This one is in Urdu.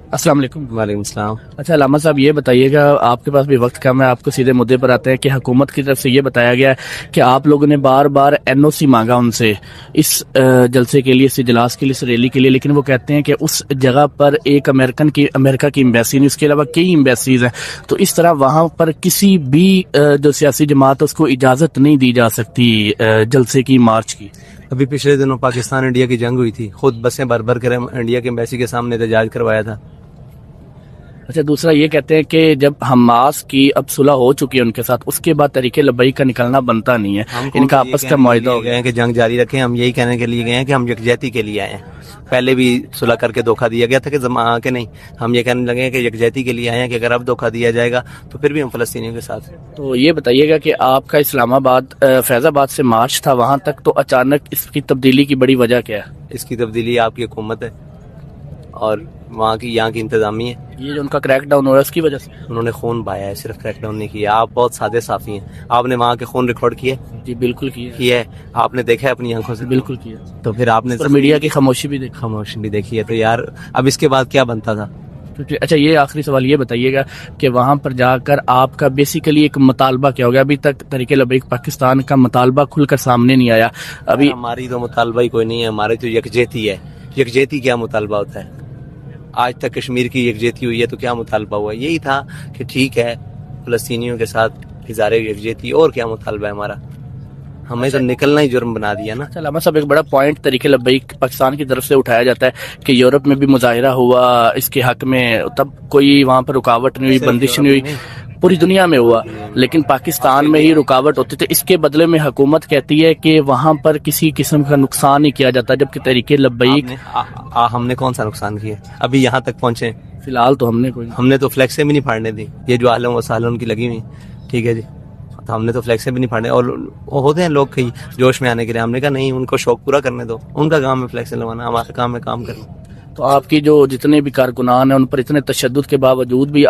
السلام علیکم۔ وعلیکم السلام۔ اچھا علامہ صاحب یہ بتائیے گا، آپ کے پاس بھی وقت کم ہے، آپ کو سیدھے مدعے پر آتے ہیں کہ حکومت کی طرف سے یہ بتایا گیا ہے کہ آپ لوگوں نے بار بار NOC مانگا ان سے اس جلسے کے لیے، اس اجلاس کے لیے، اس ریلی کے لیے، لیکن وہ کہتے ہیں کہ اس جگہ پر ایک امریکہ کی ایمبیسی نہیں، اس کے علاوہ کئی ایمبیسیز ہیں، تو اس طرح وہاں پر کسی بھی جو سیاسی جماعت ہے اس کو اجازت نہیں دی جا سکتی جلسے کی، مارچ کی۔ ابھی پچھلے دنوں پاکستان انڈیا کی جنگ ہوئی تھی، خود بسیں بھر بھر کر انڈیا کی ایمبیسی کے سامنے احتجاج کروایا تھا۔ اچھا دوسرا یہ کہتے ہیں کہ جب حماس کی اب صلح ہو چکی ہے ان کے ساتھ، اس کے بعد تحریک لبیک کا نکلنا بنتا نہیں ہے، ان کا آپس کا معاہدہ ہو گیا کہ جنگ جاری رکھیں، ہم یہی کہنے کے لیے گئے ہیں کہ ہم یکجہتی کے لیے آئے ہیں۔ پہلے بھی صلح کر کے دھوکہ دیا گیا تھا کہ نہیں، ہم یہ کہنے لگے ہیں کہ یکجہتی کے لیے آئے ہیں، کہ اگر اب دھوکہ دیا جائے گا تو پھر بھی ہم فلسطینیوں کے ساتھ ہیں۔ تو یہ بتائیے گا کہ آپ کا اسلام آباد فیض آباد سے مارچ تھا وہاں تک، تو اچانک اس کی تبدیلی کی بڑی وجہ کیا ہے؟ اس کی تبدیلی آپ کی حکومت ہے اور یہاں کی انتظامیہ ہے۔ یہ جو ان کا کریک ڈاؤن ہو رہا ہے اس کی وجہ سے انہوں نے خون بہایا ہے، صرف کریک ڈاؤن نہیں کیا۔ آپ بہت سادے صافی ہیں، آپ نے وہاں کے خون ریکارڈ کیے؟ جی بالکل کیا ہے، آپ نے دیکھا ہے اپنی آنکھوں سے؟ بالکل کیا۔ تو پھر آپ نے میڈیا کی خاموشی بھی دیکھی۔ خاموشی بھی دیکھی ہے، تو یار اب اس کے بعد کیا بنتا تھا؟ اچھا یہ آخری سوال یہ بتائیے گا کہ وہاں پر جا کر آپ کا بیسیکلی ایک مطالبہ کیا ہو گیا؟ ابھی تک تحریک لبیک پاکستان کا مطالبہ کھل کر سامنے نہیں آیا۔ ابھی ہماری تو مطالبہ ہی کوئی نہیں ہے، ہماری تو یکجہتی ہے۔ یکجہتی کیا مطالبہ ہوتا ہے؟ آج تک کشمیر کی یکجہتی ہوئی ہے تو کیا مطالبہ ہوا؟ یہی تھا کہ ٹھیک ہے فلسطینیوں کے ساتھ اظہار یکجہتی، اور کیا مطالبہ ہے ہمارا؟ ہمیں تو نکلنا ہی جرم بنا دیا نا۔ علامہ صاحب ایک بڑا پوائنٹ تحریک لبیک پاکستان کی طرف سے اٹھایا جاتا ہے کہ یورپ میں بھی مظاہرہ ہوا اس کے حق میں، تب کوئی وہاں پر رکاوٹ نہیں ہوئی، بندش نہیں ہوئی، پوری دنیا میں ہوا، لیکن پاکستان میں ہی رکاوٹ ہوتی تھی۔ اس کے بدلے میں حکومت کہتی ہے کہ وہاں پر کسی قسم کا نقصان نہیں کیا جاتا، جبکہ تحریک لبیک ہم نے کون سا نقصان کیا؟ ابھی یہاں تک پہنچے فی الحال تو ہم نے تو فلیکسیں بھی نہیں پھاڑنے دی، یہ جو عالم و سالم کی لگی ہوئی، ٹھیک ہے جی، تو ہم نے تو فلیکسیں بھی نہیں پھاڑنے، اور وہ ہوتے ہیں لوگ کہیں جوش میں آنے کے لیے، ہم نے کہا نہیں، ان کو شوق پورا کرنے دو، ان کا کام ہے فلیکسیں لگوانا، ہمارا کام ہے کام کرنا۔ تو آپ کی جو جتنے بھی کارکنان ہیں ان پر اتنے تشدد کے باوجود بھی